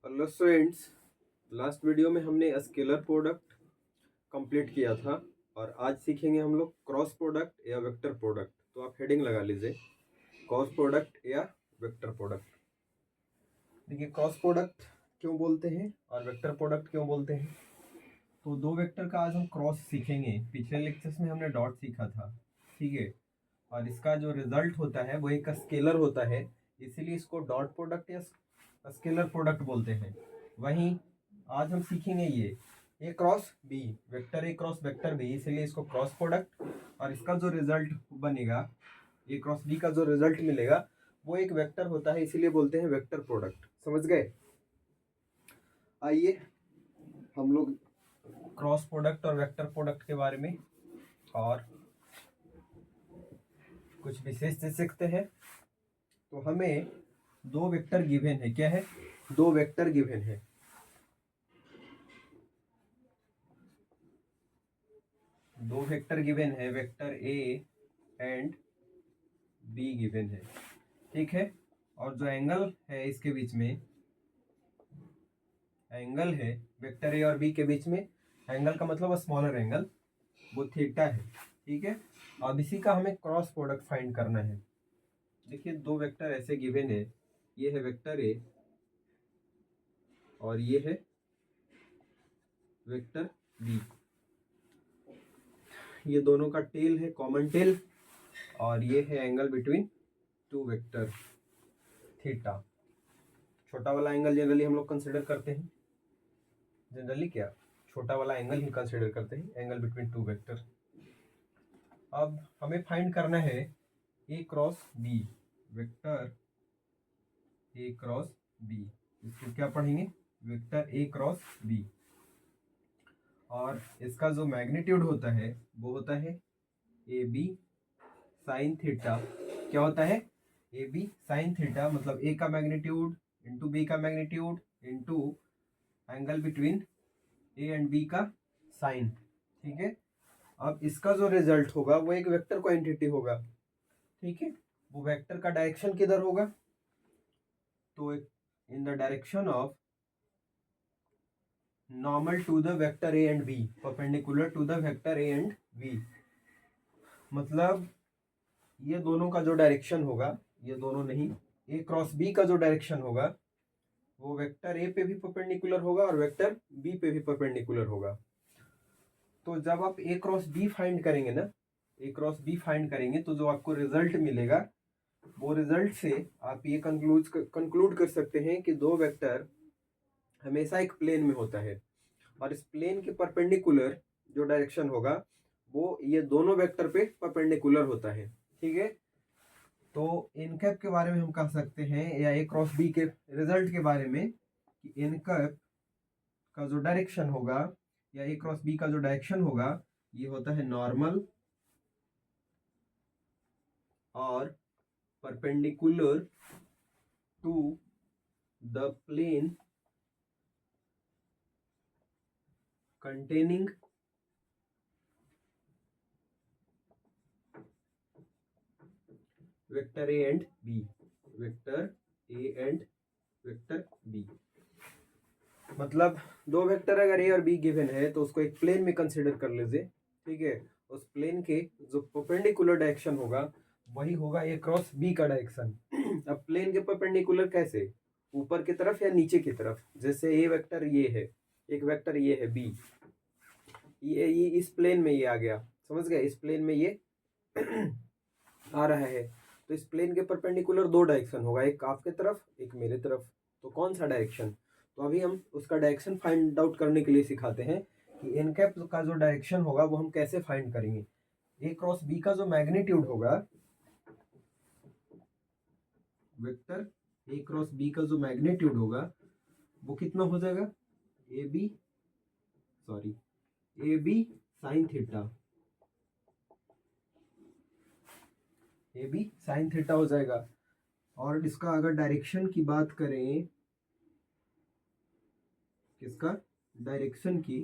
Hello students, last video में हमने scalar product complete किया था और आज सीखेंगे हम लोग क्रॉस प्रोडक्ट या वेक्टर प्रोडक्ट। तो आप हेडिंग लगा लीजिए, क्रॉस प्रोडक्ट या वेक्टर प्रोडक्ट। देखिए, क्रॉस प्रोडक्ट क्यों बोलते हैं और वेक्टर प्रोडक्ट क्यों बोलते हैं। तो दो वेक्टर का आज हम क्रॉस सीखेंगे। पिछले लेक्चर्स में हमने डॉट सीखा था, ठीक है। और इसका जो रिजल्ट होता है वो एक स्केलर होता है, इसीलिए इसको डॉट प्रोडक्ट या स्केलर प्रोडक्ट बोलते हैं। वहीं आज हम सीखेंगे ये A cross B, vector A cross vector B, इसीलिए इसको क्रॉस प्रोडक्ट। और इसका जो रिजल्ट बनेगा, ए क्रॉस बी का जो रिजल्ट मिलेगा वो एक वेक्टर होता है, इसीलिए बोलते हैं वेक्टर प्रोडक्ट। समझ गए। आइए हम लोग क्रॉस प्रोडक्ट और वेक्टर प्रोडक्ट के बारे में और कुछ विशेष चीज सीखते हैं। तो हमें दो वेक्टर गिवन है। क्या है? दो वेक्टर गिवन है। दो वेक्टर गिवन है, vector A and be given है, ठीक है। और जो एंगल है इसके बीच में, एंगल है वेक्टर ए और बी के बीच में, एंगल का मतलब स्मॉलर एंगल, वो थीटा है, ठीक है। अब इसी का हमें क्रॉस प्रोडक्ट फाइंड करना है। देखिए, दो वेक्टर ऐसे गिवन है, ये है वेक्टर ए और ये है वेक्टर बी। ये दोनों का टेल है, कॉमन टेल, और ये है angle between two vector, theta. छोटा वाला एंगल जनरली हम लोग कंसिडर करते हैं, जनरली क्या, छोटा वाला एंगल ही कंसिडर करते हैं, एंगल बिटवीन टू वेक्टर। अब हमें फाइंड करना है A cross B, vector A cross B. इसको क्या पढ़ेंगे? Vector A cross B. और इसका जो मैग्नीट्यूड होता है वो होता है ए बी साइन थीटा। क्या होता है? ए बी साइन थीटा, मतलब ए का मैग्नीट्यूड इंटू बी का magnitude into angle between A and B का साइन, ठीक है। अब इसका जो रिजल्ट होगा वो एक वेक्टर क्वांटिटी होगा, ठीक है। वो वेक्टर का डायरेक्शन किधर होगा? तो in the direction of normal to the vector A and B, perpendicular to the vector A and B. मतलब ये दोनों का जो डायरेक्शन होगा, ये दोनों नहीं, ए क्रॉस बी का जो डायरेक्शन होगा वो वेक्टर ए पे भी परपेंडिकुलर होगा और वेक्टर बी पे भी परपेंडिकुलर होगा। तो जब आप ए क्रॉस बी फाइंड करेंगे ना, ए क्रॉस बी फाइंड करेंगे तो जो आपको रिजल्ट मिलेगा वो रिजल्ट से आप ये कंक्लूड कर सकते हैं कि दो वेक्टर हमेशा एक प्लेन में होता है और इस प्लेन के परपेंडिकुलर जो डायरेक्शन होगा वो ये दोनों वेक्टर पे परपेंडिकुलर होता है, ठीक है। तो इनकैप के बारे में हम कह सकते हैं, या ए क्रॉस बी के रिजल्ट के बारे में, कि इनकैप का जो डायरेक्शन होगा या ए क्रॉस बी का जो डायरेक्शन होगा ये होता है नॉर्मल और perpendicular to the plane containing vector A and B, vector A and vector B. मतलब दो वेक्टर अगर ए और बी गिवन है तो उसको एक प्लेन में कंसिडर कर लीजिए, ठीक है। उस प्लेन के जो परपेंडिकुलर डायरेक्शन होगा वही होगा ए क्रॉस बी का डायरेक्शन। अब प्लेन के परपेंडिकुलर कैसे? ऊपर की तरफ या नीचे की तरफ? जैसे ए वेक्टर ये है, एक वेक्टर ये है बी, ये इस प्लेन में ये आ गया, समझ गए, इस प्लेन में ये आ रहा है। तो इस प्लेन के परपेंडिकुलर दो डायरेक्शन होगा, एक आपके तरफ एक मेरे तरफ। तो कौन सा डायरेक्शन? तो अभी हम उसका डायरेक्शन फाइंड आउट करने के लिए सिखाते हैं कि एनकैप का जो डायरेक्शन होगा वो हम कैसे फाइंड करेंगे। ए क्रॉस बी का जो मैग्नीट्यूड होगा, वेक्टर ए क्रॉस बी का जो मैग्नीट्यूड होगा वो कितना हो जाएगा? A B sine theta, A B sine theta हो जाएगा। और इसका अगर डायरेक्शन की बात करें, किसका? डायरेक्शन की,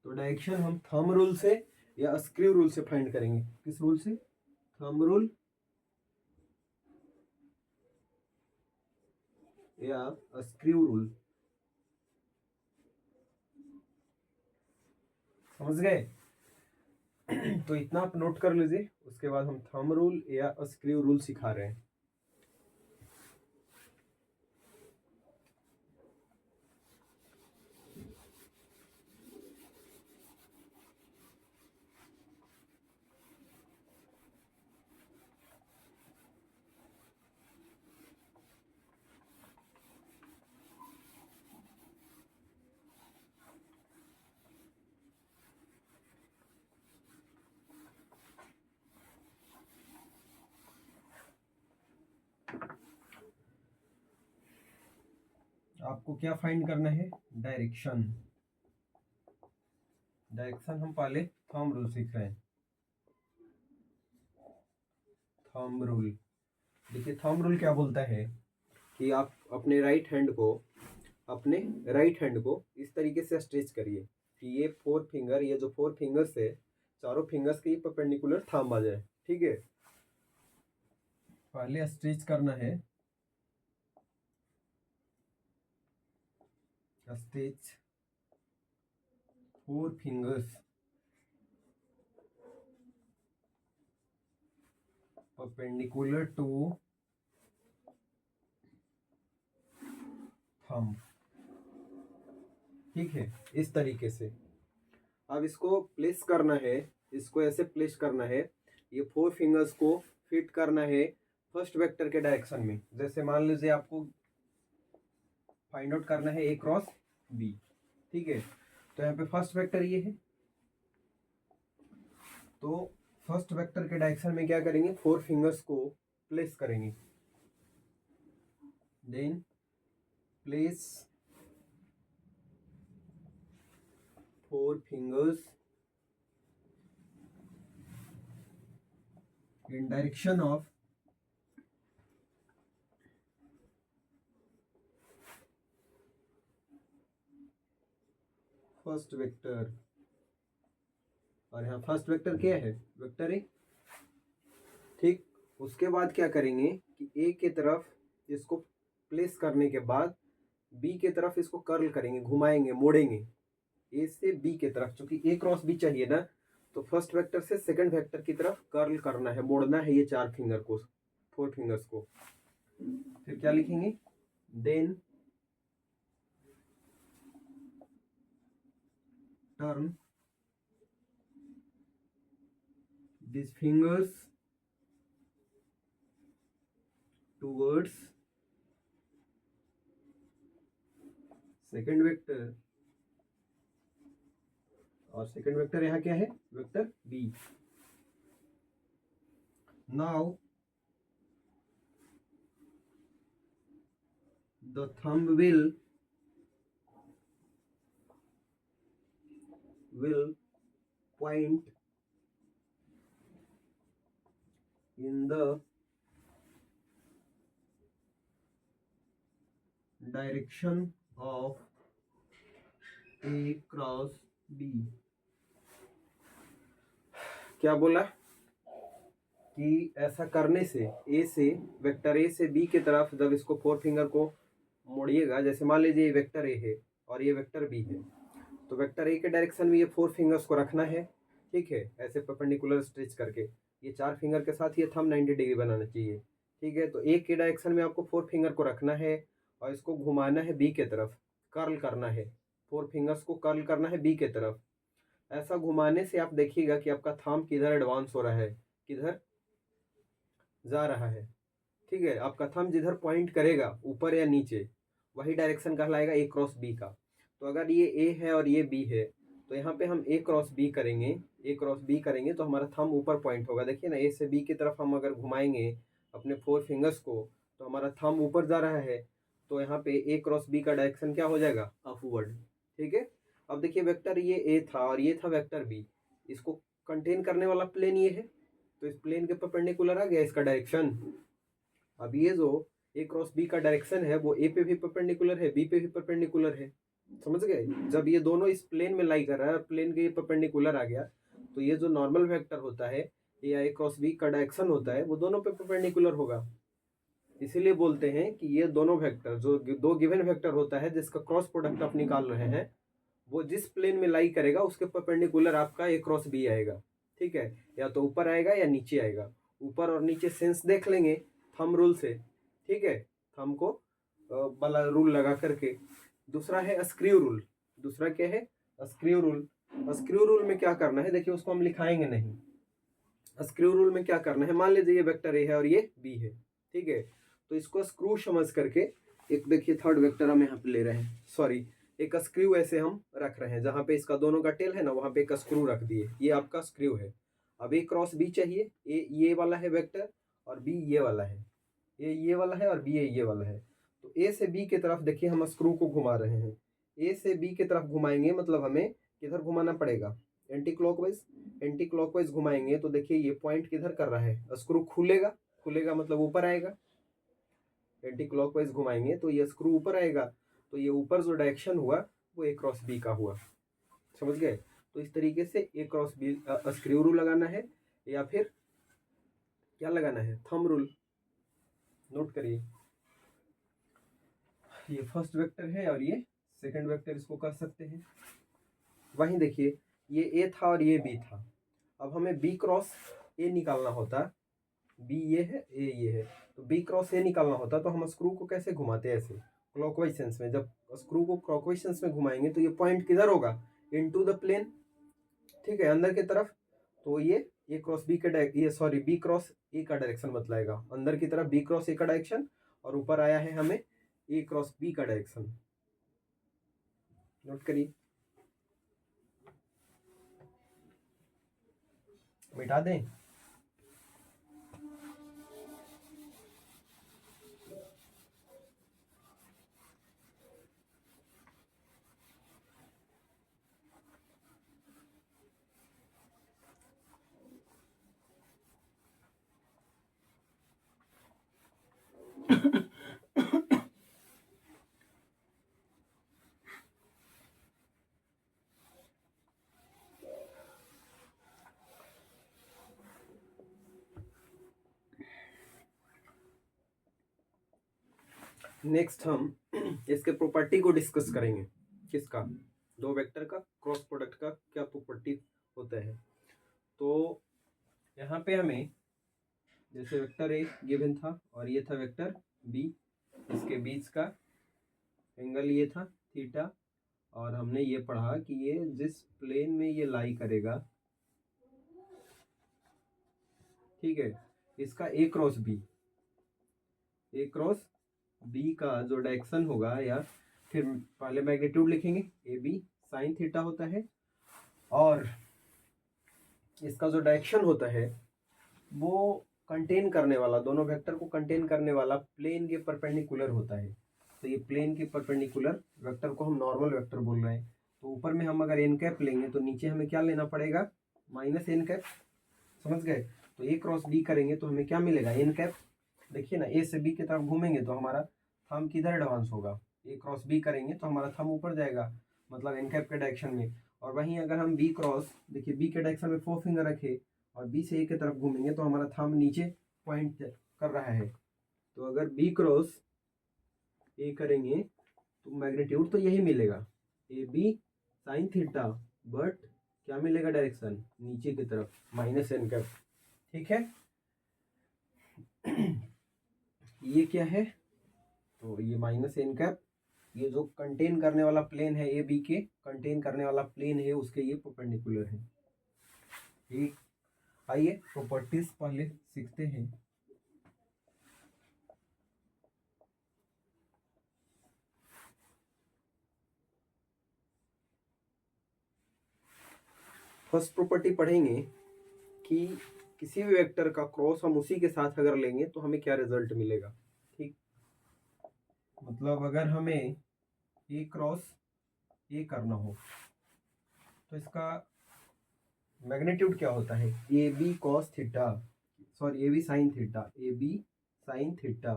तो डायरेक्शन हम थंब रूल से या स्क्रू रूल से फाइंड करेंगे। किस रूल से? थंब रूल या स्क्रू रूल। समझ गए? तो इतना आप नोट कर लीजिए, उसके बाद हम थंब रूल या स्क्रू रूल सिखा रहे हैं। आपको क्या फाइंड करना है? डायरेक्शन। डायरेक्शन हम पहले थंब रूल सीख रहे हैं। थंब रूल, देखिए थंब रूल क्या बोलता है कि आप अपने राइट हैंड को इस तरीके से स्ट्रेच करिए कि ये फोर फिंगर, ये जो फोर फिंगर्स है, चारों फिंगर्स के परपेंडिकुलर थंब आ जाए। ठीक है, पहले स्ट्रेच करना है, stretch four fingers perpendicular to thumb. ठीक है, इस तरीके से अब इसको प्लेस करना है, इसको ऐसे प्लेस करना है, ये फोर फिंगर्स को फिट करना है फर्स्ट वेक्टर के डायरेक्शन में। जैसे मान लीजिए आपको फाइंड आउट करना है ए क्रॉस बी। ठीक है, तो यहाँ पे फर्स्ट वेक्टर ये है, तो फर्स्ट वेक्टर के डायरेक्शन में क्या करेंगे? फोर फिंगर्स को प्लेस करेंगे, then place four fingers in direction of first vector. और यहाँ फर्स्ट वेक्टर क्या है? Vector A. ठीक, उसके बाद क्या करेंगे कि ए के तरफ इसको प्लेस करने के बाद बी के तरफ इसको कर्ल करेंगे, घुमाएंगे, मोड़ेंगे ए से बी के तरफ, क्योंकि ए क्रॉस बी चाहिए ना, तो फर्स्ट वेक्टर से सेकंड वेक्टर की तरफ कर्ल करना है, मोड़ना है ये चार फिंगर को, फोर फिंगर्स को। फिर क्या लिखेंगे? Then turn these fingers towards second vector, और सेकेंड वेक्टर यहाँ क्या है? Vector B. Now the thumb will point in the direction of A cross B। क्या बोला कि ऐसा करने से ए से, वेक्टर ए से बी के तरफ जब इसको फोर फिंगर को मोड़िएगा, जैसे मान लीजिए ये वेक्टर ए है और ये वेक्टर बी है, तो वेक्टर ए के डायरेक्शन में ये फोर फिंगर्स को रखना है। ठीक है, ऐसे परपेंडिकुलर स्ट्रेच करके ये चार फिंगर के साथ ये थंब 90 डिग्री बनाना चाहिए। ठीक है, तो ए के डायरेक्शन में आपको फोर फिंगर को रखना है और इसको घुमाना है बी के तरफ, कर्ल करना है, फोर फिंगर्स को कर्ल करना है बी के तरफ। ऐसा घुमाने से आप देखिएगा कि आपका थंब किधर एडवांस हो रहा है, किधर जा रहा है। ठीक है, आपका थंब जिधर पॉइंट करेगा ऊपर या नीचे, वही डायरेक्शन कहलाएगा ए क्रॉस बी का। तो अगर ये ए है और ये बी है, तो यहाँ पे हम ए क्रॉस बी करेंगे, ए क्रॉस बी करेंगे तो हमारा थंब ऊपर पॉइंट होगा। देखिए ना, ए से बी की तरफ हम अगर घुमाएंगे अपने फोर फिंगर्स को, तो हमारा थंब ऊपर जा रहा है, तो यहाँ पे ए क्रॉस बी का डायरेक्शन क्या हो जाएगा? अपवर्ड। ठीक है, अब देखिए वेक्टर ये ए था और ये था वेक्टर बी, इसको कंटेन करने वाला प्लेन ये है, तो इस प्लेन के परपेंडिकुलर आ गया इसका डायरेक्शन। अब ये जो ए क्रॉस बी का डायरेक्शन है वो ए पे भी परपेंडिकुलर है, बी पे भी परपेंडिकुलर है। समझ गए? जब ये दोनों इस प्लेन में लाई कर रहा है और प्लेन के ये परपेंडिकुलर आ गया, तो ये जो नॉर्मल वेक्टर होता है या ए क्रॉस बी का डायरेक्शन होता है वो दोनों पे परपेंडिकुलर होगा। इसीलिए बोलते हैं कि ये दोनों वेक्टर, जो दो गिवन वेक्टर होता है जिसका क्रॉस प्रोडक्ट आप निकाल रहे हैं, वो जिस प्लेन में लाई करेगा उसके परपेंडिकुलर आपका ए क्रॉस बी आएगा, ठीक है, या तो ऊपर आएगा या नीचे आएगा। ऊपर और नीचे सेंस देख लेंगे थंब रूल से, ठीक है, थंब को वाला रूल लगा करके। दूसरा है स्क्रू रूल। दूसरा क्या है? Screw rule. स्क्रू रूल में क्या करना है, देखिए उसको हम लिखाएंगे नहीं। स्क्रू रूल में क्या करना है, मान लीजिए ये वेक्टर ए है और ये बी है, ठीक है, तो इसको स्क्रू समझ करके एक देखिए थर्ड वेक्टर हम यहाँ पे ले रहे हैं, सॉरी एक स्क्रू ऐसे हम रख रहे हैं, जहाँ पे इसका दोनों का टेल है ना वहाँ पे एक स्क्रू रख दिए, ये आपका स्क्रू है। अब ए क्रॉस बी चाहिए, ए ये वाला है वेक्टर और बी ये वाला है, ए ये वाला है और बी ये वाला है। तो ए से बी की तरफ देखिए हम स्क्रू को घुमा रहे हैं, ए से बी की तरफ घुमाएंगे मतलब हमें किधर घुमाना पड़ेगा, एंटी क्लॉकवाइज। एंटी क्लॉकवाइज घुमाएंगे तो देखिए ये पॉइंट किधर कर रहा है, स्क्रू खुलेगा, खुलेगा मतलब ऊपर आएगा। एंटी क्लॉकवाइज घुमाएंगे तो ये स्क्रू ऊपर आएगा, तो ये ऊपर जो डायरेक्शन हुआ वो ए क्रॉस बी का हुआ, समझ गए। तो इस तरीके से ए क्रॉस बी स्क्रू रूल लगाना है, या फिर क्या लगाना है, थंब रूल। नोट करिए, ये फर्स्ट वेक्टर है और ये सेकंड वेक्टर, इसको कर सकते हैं। वहीं देखिए ये ए था और ये बी था, अब हमें बी क्रॉस ए निकालना होता, बी ये है ए ये है, तो बी क्रॉस ए निकालना होता तो हम स्क्रू को कैसे घुमाते हैं, ऐसे क्लॉकवाइज सेंस में। जब स्क्रू को क्लॉकवाइज सेंस में घुमाएंगे तो ये पॉइंट किधर होगा, इनटू द प्लेन, ठीक है, अंदर की तरफ। तो ये ए क्रॉस बी का ये सॉरी बी क्रॉस ए का डायरेक्शन बतलाएगा, अंदर की तरफ बी क्रॉस ए का डायरेक्शन, और ऊपर आया है हमें ए क्रॉस बी का डायरेक्शन। नोट करिए, मिटा दें। नेक्स्ट हम इसके प्रॉपर्टी को डिस्कस करेंगे। किसका? दो वेक्टर का क्रॉस प्रोडक्ट का क्या प्रॉपर्टी होता है। तो यहाँ पे हमें जैसे वेक्टर ए गिवन था और ये था वेक्टर बी, इसके बीच का एंगल ये था थीटा, और हमने ये पढ़ा कि ये जिस प्लेन में ये लाई करेगा, ठीक है, इसका ए क्रॉस बी, ए क्रॉस बी का जो डायरेक्शन होगा, या फिर पहले मैग्नीट्यूड लिखेंगे, ए बी साइन थीटा होता है, और इसका जो डायरेक्शन होता है वो कंटेन करने वाला, दोनों वेक्टर को कंटेन करने वाला प्लेन के परपेंडिकुलर होता है। तो ये प्लेन के परपेंडिकुलर वेक्टर को हम नॉर्मल वेक्टर बोल रहे हैं। तो ऊपर में हम अगर एन कैप लेंगे तो नीचे हमें क्या लेना पड़ेगा, माइनस एन कैप, समझ गए। तो ए क्रॉस बी करेंगे तो हमें क्या मिलेगा, एन कैप। देखिए ना, ए से बी की तरफ घूमेंगे तो हमारा थंब किधर एडवांस होगा, ए क्रॉस बी करेंगे तो हमारा थंब ऊपर जाएगा, मतलब एन कैप के डायरेक्शन में। और वहीं अगर हम बी क्रॉस, देखिए बी के डायरेक्शन में 4 फिंगर रखे और बी से ए की तरफ घूमेंगे तो हमारा थंब नीचे पॉइंट कर रहा है। तो अगर बी क्रॉस ए करेंगे तो मैग्नीट्यूड तो यही मिलेगा, A B sine theta, but क्या मिलेगा डायरेक्शन नीचे की तरफ, माइनस एन कैप, ठीक है। ये क्या है, तो ये माइनस एन कैप, ये जो कंटेन करने वाला प्लेन है ए बी के कंटेन करने वाला प्लेन है उसके ये परपेंडिकुलर है, ठीक। आइए प्रॉपर्टीज पहले सीखते हैं। फर्स्ट प्रॉपर्टी पढ़ेंगे कि किसी भी वेक्टर का क्रॉस हम उसी के साथ अगर लेंगे तो हमें क्या रिजल्ट मिलेगा, ठीक। मतलब अगर हमें ए क्रॉस ए करना हो तो इसका मैग्नीट्यूड क्या होता है, A B cos theta, sorry A B sine theta, A B sine theta,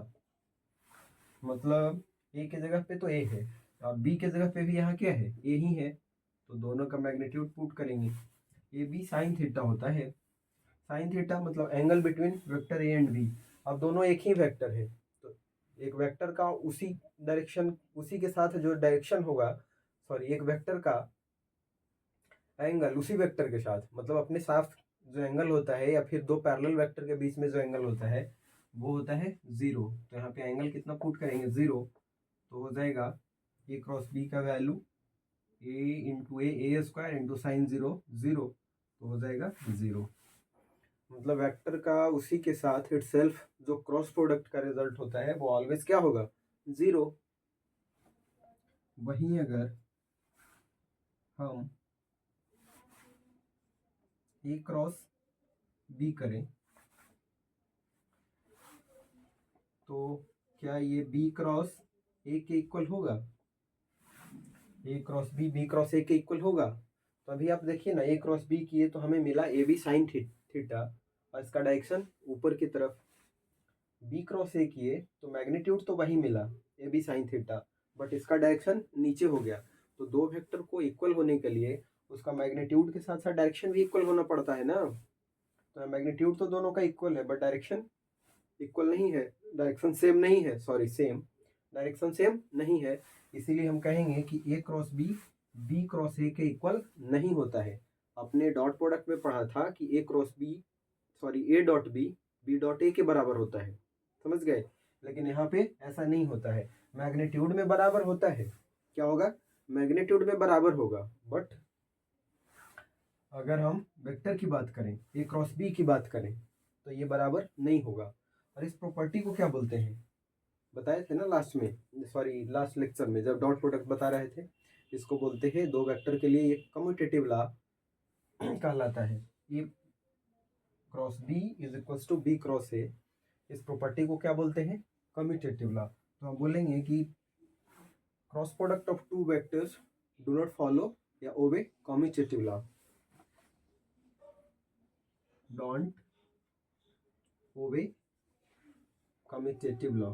मतलब ए के जगह पे तो ए है और बी के जगह पे भी यहाँ क्या है, ए ही है, तो दोनों का मैग्नीट्यूड पुट करेंगे, ए बी साइन थीटा होता है। साइन थीटा मतलब angle between vector A and B. अब दोनों एक ही वेक्टर है, तो एक वेक्टर का उसी डायरेक्शन, उसी के साथ जो डायरेक्शन होगा, सॉरी एक वेक्टर का एंगल उसी वेक्टर के साथ, मतलब अपने साथ जो एंगल होता है या फिर दो पैरेलल वेक्टर के बीच में जो एंगल होता है वो होता है 0। तो यहाँ पे एंगल कितना पुट करेंगे 0, तो हो जाएगा ए क्रॉस बी का वैल्यू ए इंटू ए स्क्वायर इंटू साइन 0 0, तो हो जाएगा 0। मतलब वेक्टर का उसी के साथ इटसेल्फ जो क्रॉस प्रोडक्ट का रिजल्ट होता है वो ऑलवेज क्या होगा 0। वहीं अगर हम ए क्रॉस बी करें तो क्या ये बी क्रॉस ए के इक्वल होगा, A cross B B cross A के इक्वल होगा। तो अभी आप देखिए ना, ए क्रॉस बी किए तो हमें मिला ए बी साइन थीटा और इसका डायरेक्शन ऊपर की तरफ। बी क्रॉस ए किए तो मैग्नीट्यूड तो वही मिला A B sine theta, but इसका डायरेक्शन नीचे हो गया। तो दो वेक्टर को इक्वल होने के लिए उसका मैग्नीट्यूड के साथ साथ डायरेक्शन भी इक्वल होना पड़ता है ना। तो मैग्नीट्यूड तो दोनों का इक्वल है बट डायरेक्शन इक्वल नहीं है, डायरेक्शन सेम नहीं है, सॉरी सेम डायरेक्शन सेम नहीं है। इसीलिए हम कहेंगे कि A cross B B cross A के इक्वल नहीं होता है। अपने डॉट प्रोडक्ट में पढ़ा था कि A cross B sorry A dot B dot A के बराबर होता है, समझ गए। लेकिन यहाँ पे ऐसा नहीं होता है, मैग्नीट्यूड में बराबर होता है। क्या होगा, मैग्नीट्यूड में बराबर होगा, बट अगर हम वेक्टर की बात करें ए क्रॉस बी की बात करें तो ये बराबर नहीं होगा। और इस प्रॉपर्टी को क्या बोलते हैं, बताए थे ना लास्ट में, सॉरी लास्ट लेक्चर में जब डॉट प्रोडक्ट बता रहे थे। इसको बोलते हैं दो वेक्टर के लिए ये कम्यूटेटिव लॉ कहलाता है। A cross B is equals to B cross A, इस प्रॉपर्टी को क्या बोलते हैं, कम्यूटेटिव लॉ। तो हम बोलेंगे कि cross product of two vectors do not follow या obey commutative law, don't obey commutative law.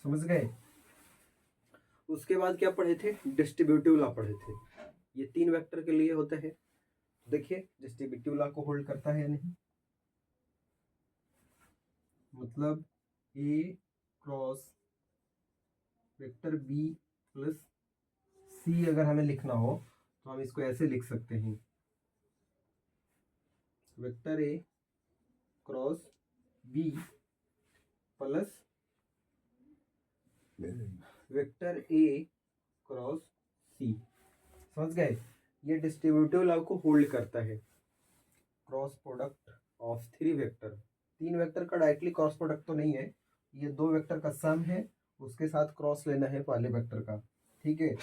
समझ गए। उसके बाद क्या पढ़े थे, डिस्ट्रीब्यूटिव लॉ पढ़े थे। ये तीन वेक्टर के लिए होता है। देखिए डिस्ट्रीब्यूटिव लॉ को होल्ड करता है या नहीं, मतलब ए क्रॉस वेक्टर बी प्लस सी अगर हमें लिखना हो तो हम इसको ऐसे लिख सकते हैं, vector A cross B plus vector A cross C. समझ गए, ये डिस्ट्रीब्यूटिव लॉ को होल्ड करता है। Cross product of three vector, तीन वेक्टर का डायरेक्टली क्रॉस प्रोडक्ट तो नहीं है, ये दो वेक्टर का सम है, उसके साथ क्रॉस लेना है पहले वेक्टर का, ठीक है।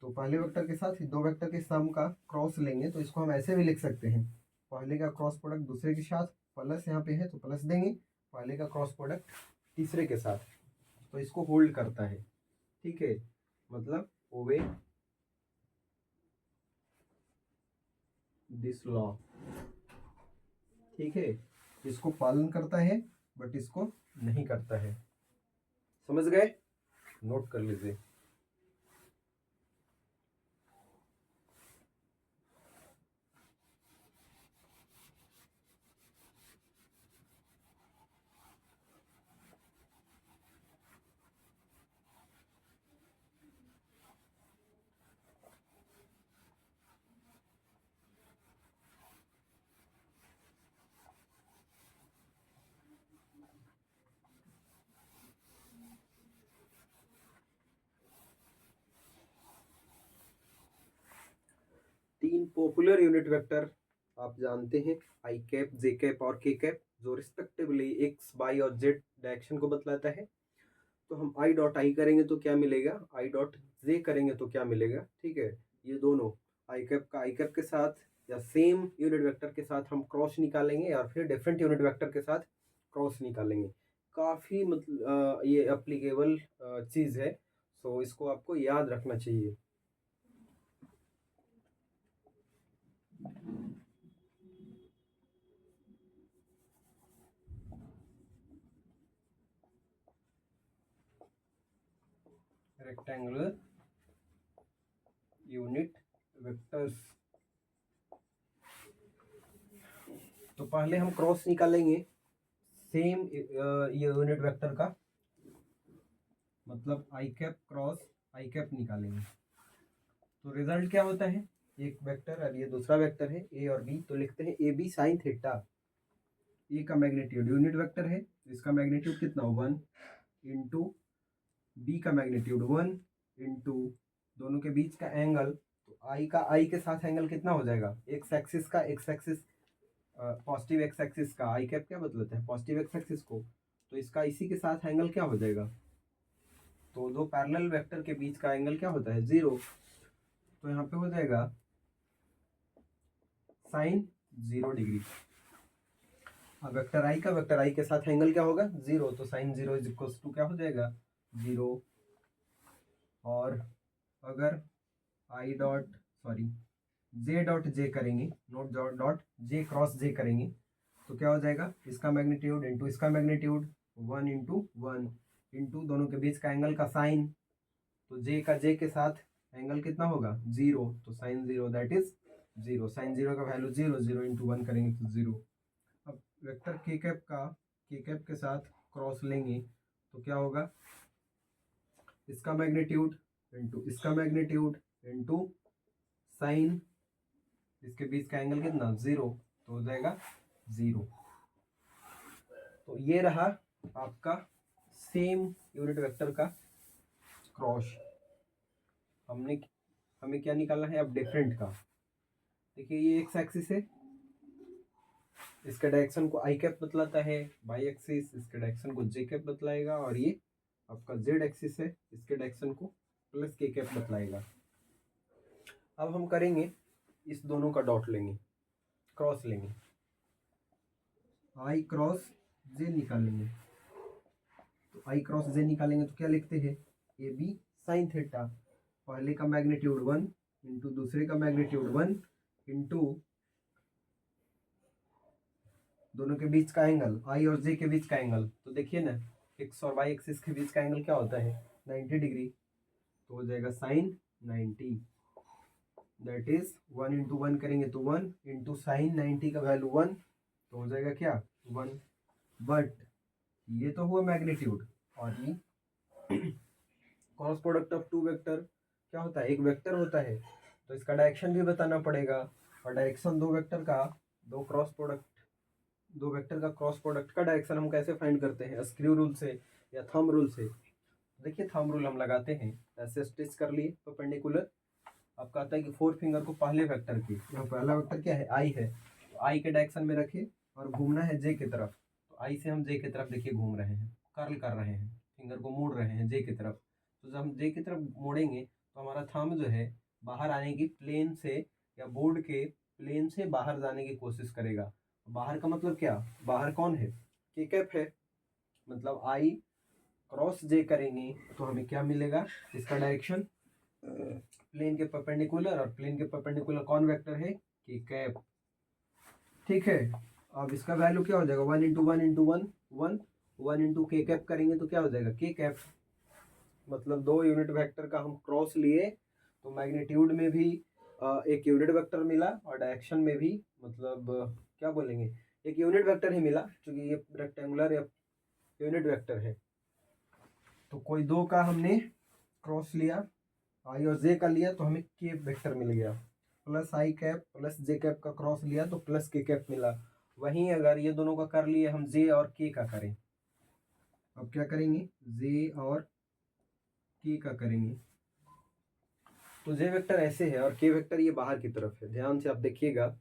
तो पहले वेक्टर के साथ दो वेक्टर के सम का क्रॉस लेंगे तो इसको हम ऐसे भी लिख सकते हैं, पहले का क्रॉस प्रोडक्ट दूसरे के साथ, प्लस यहाँ पे है तो प्लस देंगे, पहले का क्रॉस प्रोडक्ट तीसरे के साथ, तो इसको होल्ड करता है, ठीक है। मतलब ओबे दिस लॉ, ठीक है, इसको पालन करता है बट इसको नहीं करता है। समझ गए, नोट कर लीजिए। तीन पॉपुलर यूनिट वेक्टर आप जानते हैं, आई कैप जे कैप और के कैप, जो रिस्पेक्टिवली एक्स वाई और जेड डायरेक्शन को बतलाता है। तो हम आई डॉट आई करेंगे तो क्या मिलेगा, आई डॉट जे करेंगे तो क्या मिलेगा, ठीक है। ये दोनों आई कैप का आई कैप के साथ या सेम यूनिट वेक्टर के साथ हम क्रॉस निकालेंगे या फिर डिफरेंट यूनिट वेक्टर के साथ क्रॉस निकालेंगे। काफ़ी मतलब ये अप्लीकेबल चीज़ है, सो इसको आपको याद रखना चाहिए। रेक्टेंगुलर यूनिट वेक्टर्स, तो पहले हम क्रॉस निकालेंगे सेम ये यूनिट वेक्टर का, मतलब आई कैप क्रॉस आई कैप निकालेंगे तो रिजल्ट क्या होता है, एक वेक्टर और ये दूसरा वेक्टर है ए और बी, तो लिखते हैं ए बी साइन थीटा। ए का मैग्नीट्यूड यूनिट वेक्टर है, इसका मैग्नीट्यूड कितना 1 इंटू बी का मैग्नीट्यूड 1 इंटू दोनों के बीच का एंगल, तो आई के साथ एंगल कितना हो जाएगा, x axis positive x axis का आई कैप क्या बतलाते हैं पॉजिटिव एक्स एक्सिस को, तो इसका इसी के साथ एंगल क्या हो जाएगा, तो दो पैरेलल वेक्टर के बीच का एंगल क्या होता है 0, तो यहाँ पे हो जाएगा साइन 0 डिग्री। अब वेक्टर आई के साथ एंगल क्या होगा 0, तो साइन 0 इज इक्वल टू क्या हो जाएगा 0। और अगर जे डॉट जे करेंगे, नोट डॉट जे क्रॉस जे करेंगे तो क्या हो जाएगा, इसका मैग्नीट्यूड इंटू इसका मैग्नीट्यूड 1 इंटू 1 इंटू दोनों के बीच का एंगल का साइन, तो जे का जे के साथ एंगल कितना होगा 0, तो साइन 0 दैट इज 0, साइन 0 का वैल्यू 0, 0 इंटू 1 करेंगे तो 0। अब वेक्टर के कैप के साथ क्रॉस लेंगे तो क्या होगा, इसका मैग्नीट्यूड इंटू इसका मैग्नीट्यूड इंटू साइन, इसके बीच का एंगल कितना 0, तो हो जाएगा 0। तो ये रहा आपका सेम यूनिट वेक्टर का क्रॉस। हमें क्या निकालना है अब डिफरेंट का। देखिए ये एक्स एक्सिस है, इसके डायरेक्शन को आई कैप बतलाता है, वाई एक्सिस इसके डायरेक्शन को जे कैप बतलाएगा, और ये आपका जेड एक्सिस है, इसके डायरेक्शन को प्लस के कैप बतलाएगा। अब हम करेंगे इस दोनों का डॉट लेंगे, क्रॉस लेंगे, आई क्रॉस जे निकालेंगे, तो आई क्रॉस जे निकालेंगे तो क्या लिखते हैं ए बी साइन थीटा, पहले का मैग्नीट्यूड 1 इंटू दूसरे का मैग्नीट्यूड 1 इंटू दोनों के बीच का एंगल आई और जे के बीच का एंगल, तो देखिए ना एक्स और वाई एक्सिस के बीच का एंगल क्या होता है 90 डिग्री, तो हो जाएगा साइन 90, दैट इज 1 इंटू 1 करेंगे तो 1 इंटू साइन 90 का वैल्यू 1, तो हो जाएगा क्या 1। बट ये तो हुआ मैग्नीट्यूड, और ये cross product of two vector क्या होता है, एक वेक्टर होता है तो इसका डायरेक्शन भी बताना पड़ेगा, और डायरेक्शन दो वेक्टर का दो वेक्टर का क्रॉस प्रोडक्ट का डायरेक्शन हम कैसे फाइंड करते हैं, स्क्रू रूल से या थंब रूल से। देखिए थंब रूल हम लगाते हैं, ऐसे स्टिच कर लिए परपेंडिकुलर, अब कहता है कि 4 फिंगर को पहले वेक्टर की, यहाँ पहला वेक्टर क्या है आई है, तो आई के डायरेक्शन में रखे और घूमना है जे की तरफ, तो आई से हम जे की तरफ देखिए घूम रहे हैं, कर्ल कर रहे हैं, फिंगर को मोड़ रहे हैं जे की तरफ, तो जब हम जे की तरफ मोड़ेंगे तो हमारा थंब जो है बाहर आने की प्लेन से या बोर्ड के प्लेन से बाहर जाने की कोशिश करेगा। बाहर का मतलब क्या, बाहर कौन है के कैप है, मतलब आई क्रॉस जे करेंगे तो हमें क्या मिलेगा, इसका डायरेक्शन प्लेन के परपेंडिकुलर, और प्लेन के परपेंडिकुलर कौन वेक्टर है के कैप, ठीक है। अब इसका वैल्यू क्या हो जाएगा 1 इंटू 1 इंटू 1 1 1 इंटू के कैप करेंगे तो क्या हो जाएगा के कैप, मतलब दो यूनिट वेक्टर का हम क्रॉस लिए तो मैग्नीट्यूड में भी एक यूनिट वेक्टर मिला और डायरेक्शन में भी मतलब क्या बोलेंगे एक यूनिट वेक्टर ही मिला, क्योंकि ये रेक्टेंगुलर या यूनिट वेक्टर है। तो कोई दो का हमने क्रॉस लिया, आई और जे का लिया तो हमें के वेक्टर मिल गया, प्लस आई कैप प्लस जे कैप का क्रॉस लिया तो प्लस के कैप मिला। वहीं अगर ये दोनों का कर लिए हम जे और के का करें, अब क्या करेंगे जे और के का करेंगे, तो जे वेक्टर ऐसे है और के वेक्टर ये बाहर की तरफ है, ध्यान से आप देखिएगा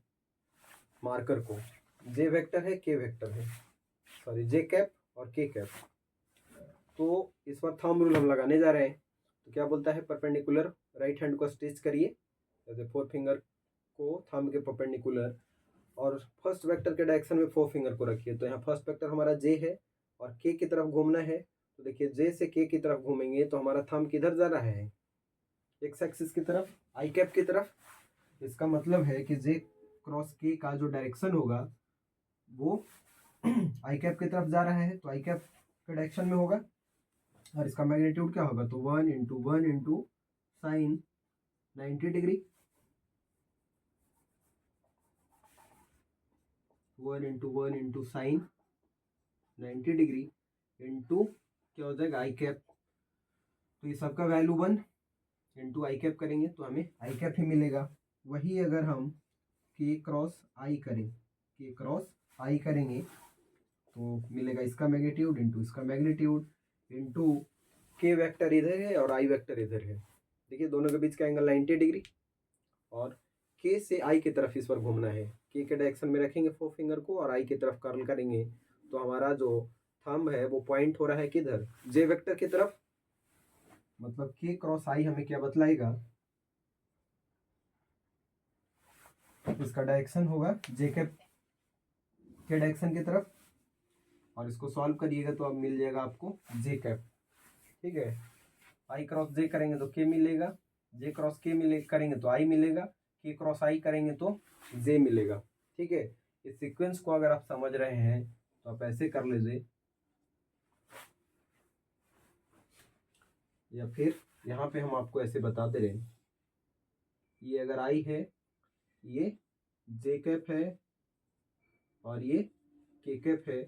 मार्कर को, जे वेक्टर है के वेक्टर है, सॉरी जे कैप और के कैप। तो इस बार थंब रूल हम लगाने जा रहे हैं, तो क्या बोलता है परपेंडिकुलर राइट हैंड को स्टिच करिए, जैसे 4 फिंगर को थंब के परपेंडिकुलर, और फर्स्ट वेक्टर के डायरेक्शन में 4 फिंगर को रखिए। तो यहाँ फर्स्ट वेक्टर हमारा जे है और के की तरफ घूमना है, तो देखिए जे से के की तरफ घूमेंगे तो हमारा थंब किधर जा रहा है एक्स एक्सिस की तरफ, आई कैप की तरफ। इसका मतलब है कि जे क्रॉस के का जो डायरेक्शन होगा वो आई कैप की तरफ जा रहा है, तो आई कैप के डायरेक्शन में होगा, और इसका मैग्नीट्यूड क्या होगा, तो 1 into sine 90 degree, 1 into sine 90 degree into क्या हो जाएगा आई कैप, तो ये सबका वैल्यू 1 इंटू आई कैप करेंगे तो हमें आई कैप ही मिलेगा। वही अगर हम के क्रॉस आई करें, के क्रॉस आई करेंगे तो मिलेगा इसका मैग्नीट्यूड इंटू इसका मैग्नीट्यूड इंटू के वेक्टर इधर है और आई वेक्टर इधर है। देखिए दोनों के बीच का एंगल 90 डिग्री और के से आई की तरफ इस पर घूमना है। के डायरेक्शन में रखेंगे फोर फिंगर को और आई की तरफ कर्ल करेंगे तो हमारा जो थंब है वो पॉइंट हो रहा है किधर, जे वेक्टर की तरफ। मतलब के क्रॉस आई हमें क्या बतलाएगा, इसका डायरेक्शन होगा जे कैप के डायरेक्शन की तरफ और इसको सॉल्व करिएगा तो अब मिल जाएगा आपको जे कैप। ठीक है, आई क्रॉस जे करेंगे तो के मिलेगा, जे क्रॉस के मिले करेंगे तो आई मिलेगा, के क्रॉस आई करेंगे तो जे मिलेगा। ठीक है, इस सीक्वेंस को अगर आप समझ रहे हैं तो आप ऐसे कर लीजिए, या फिर यहाँ पे हम आपको ऐसे बता दे रहे हैं, ये अगर आई है, ये जे कैप है और ये के कैप है,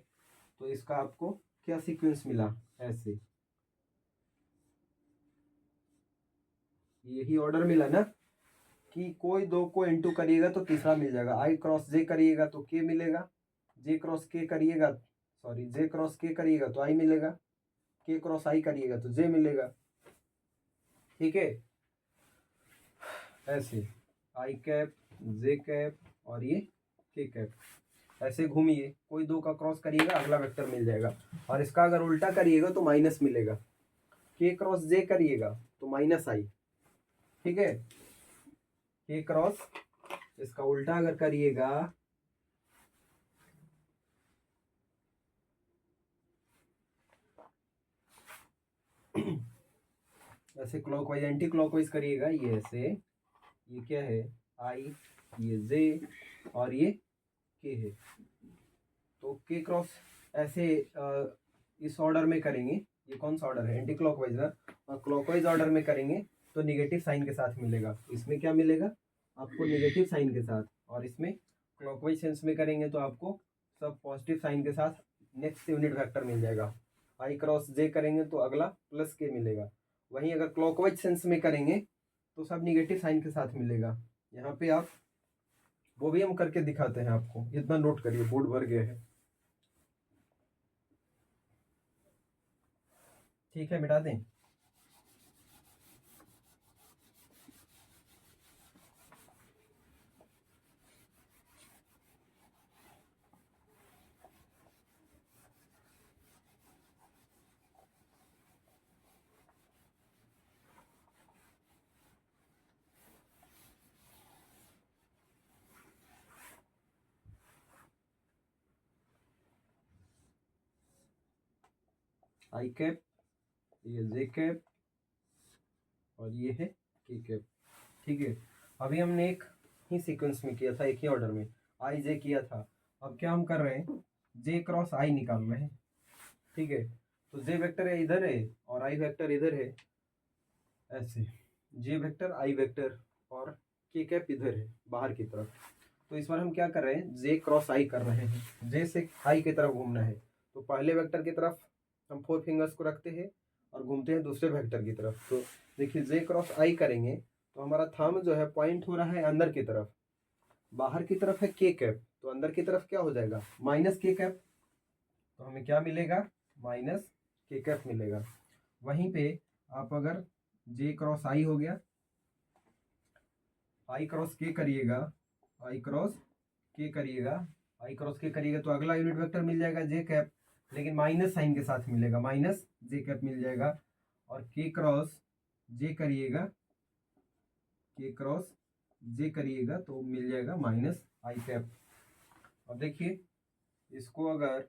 तो इसका आपको क्या सीक्वेंस मिला, ऐसे यही ऑर्डर मिला ना कि कोई दो को इनटू करिएगा तो तीसरा मिल जाएगा। आई क्रॉस जे करिएगा तो के मिलेगा, जे क्रॉस के करिएगा, सॉरी जे क्रॉस के करिएगा तो आई मिलेगा, के क्रॉस आई करिएगा तो जे मिलेगा। ठीक है, ऐसे आई कैप, जे कैप और ये के कैप, ऐसे घूमिए, कोई दो का क्रॉस करिएगा अगला वेक्टर मिल जाएगा। और इसका अगर उल्टा करिएगा तो माइनस मिलेगा, के क्रॉस जे करिएगा तो माइनस आई। ठीक है, के क्रॉस इसका उल्टा अगर करिएगा ऐसे क्लॉकवाइज एंटी क्लॉकवाइज करिएगा, ये ऐसे, ये क्या है आई, ये जे और ये के है, तो के क्रॉस ऐसे इस ऑर्डर में करेंगे। ये कौन सा ऑर्डर है, एंटी क्लॉकवाइज ना, और क्लॉकवाइज ऑर्डर में करेंगे तो निगेटिव साइन के साथ मिलेगा। इसमें क्या मिलेगा आपको, निगेटिव साइन के साथ, और इसमें क्लॉकवाइज सेंस में करेंगे तो आपको सब पॉजिटिव साइन के साथ नेक्स्ट यूनिट वेक्टर मिल जाएगा। आई क्रॉस जे करेंगे तो अगला प्लस के मिलेगा। वहीं अगर क्लॉकवाइज सेंस में करेंगे तो सब निगेटिव साइन के साथ मिलेगा। यहाँ पे आप, वो भी हम करके दिखाते हैं आपको, इतना नोट करिए, बोर्ड भर गया है। ठीक है, मिटा दें। आई कैप, ये जे कैप और ये है के कैप। ठीक है, अभी हमने एक ही सीक्वेंस में किया था, एक ही ऑर्डर में आई जे किया था। अब क्या हम कर रहे हैं, जे क्रॉस आई निकाल रहे हैं। ठीक है, तो जे वेक्टर है इधर है और आई वेक्टर इधर है, ऐसे जे वेक्टर आई वेक्टर और के कैप इधर है बाहर की तरफ। तो इस बार हम क्या कर रहे हैं, जे क्रॉस आई कर रहे हैं, जे से आई की तरफ घूमना है। तो पहले वेक्टर की तरफ हम फोर फिंगर्स को रखते हैं और घूमते हैं दूसरे वेक्टर की तरफ। तो देखिए जे क्रॉस आई करेंगे तो हमारा थंब जो है पॉइंट हो रहा है अंदर की तरफ, बाहर की तरफ है के कैप, तो अंदर की तरफ क्या हो जाएगा, माइनस के कैप। तो हमें क्या मिलेगा, माइनस के कैप मिलेगा। वहीं पे आप अगर जे क्रॉस आई हो गया, आई क्रॉस के करिएगा, आई क्रॉस के करिएगा, आई क्रॉस के करिएगा तो अगला यूनिट वेक्टर मिल जाएगा जे कैप, लेकिन माइनस साइन के साथ मिलेगा, माइनस जे कैप मिल जाएगा। और के क्रॉस जे करिएगा, के क्रॉस जे करिएगा तो मिल जाएगा माइनस आई कैप। अब देखिए, इसको अगर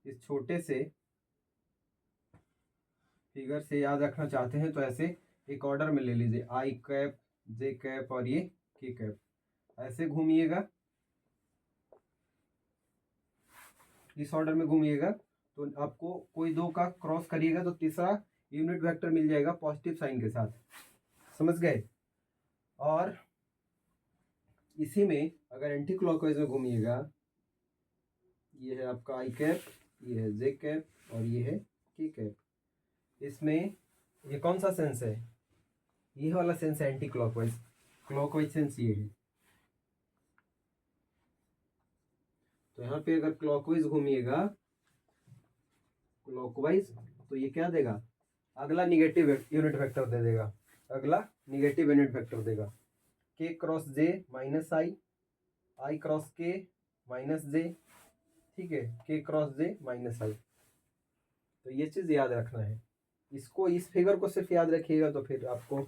इस छोटे से फिगर से याद रखना चाहते हैं तो ऐसे एक ऑर्डर में ले लीजिए, आई कैप, जे कैप और ये के कैप, ऐसे घूमिएगा, इस ऑर्डर में घूमिएगा तो आपको कोई दो का क्रॉस करिएगा तो तीसरा यूनिट वेक्टर मिल जाएगा पॉजिटिव साइन के साथ, समझ गए। और इसी में अगर एंटी क्लॉकवाइज में घूमिएगा, ये है आपका आई कैप, ये है जे कैप और ये है के कैप, इसमें ये कौन सा सेंस है? ये वाला सेंस है एंटी क्लॉकवाइज। क्लॉकवाइज सेंस ये है। तो यहाँ पे अगर क्लॉकवाइज घूमिएगा, क्लॉकवाइज, तो ये क्या देगा? अगला निगेटिव यूनिट वेक्टर दे देगा, अगला निगेटिव यूनिट वेक्टर देगा। के क्रॉस जे माइनस आई, आई क्रॉस के माइनस जे, ठीक है, के क्रॉस जे माइनस आई। तो ये चीज़ याद रखना है। इसको, इस फिगर को सिर्फ याद रखिएगा तो फिर आपको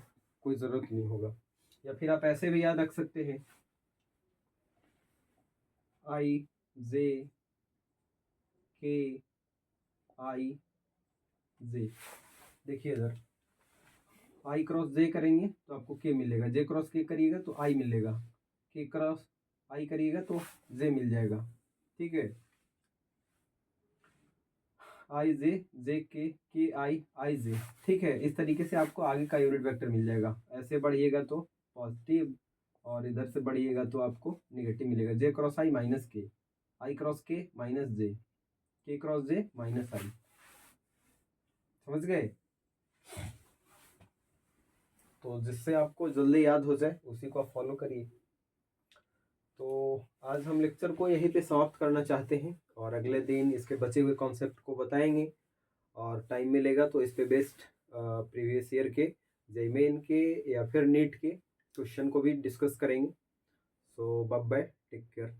कोई ज़रूरत नहीं होगा। या फिर आप ऐसे भी याद रख सकते हैं, आई जे के आई जे। देखिए इधर आई क्रॉस जे करेंगे तो आपको के मिलेगा, जे क्रॉस के करिएगा तो आई मिलेगा, के क्रॉस आई करिएगा तो जे मिल जाएगा, ठीक है। आई जे के आई जे, ठीक है। इस तरीके से आपको आगे का यूनिट वेक्टर मिल जाएगा। ऐसे बढ़िएगा तो पॉजिटिव, और इधर से बढ़िएगा तो आपको नेगेटिव मिलेगा। जे क्रॉस आई माइनस के, आई क्रॉस के माइनस जे, के क्रॉस जे माइनस आई। समझ गए? तो जिससे आपको जल्दी याद हो जाए उसी को आप फॉलो करिए। तो आज हम लेक्चर को यहीं पे समाप्त करना चाहते हैं, और अगले दिन इसके बचे हुए कॉन्सेप्ट को बताएंगे, और टाइम मिलेगा तो इस पे बेस्ड प्रीवियस ईयर के, जेईई मेन के या फिर नीट के क्वेश्चन को भी डिस्कस करेंगे। सो बाय बाय, टेक केयर।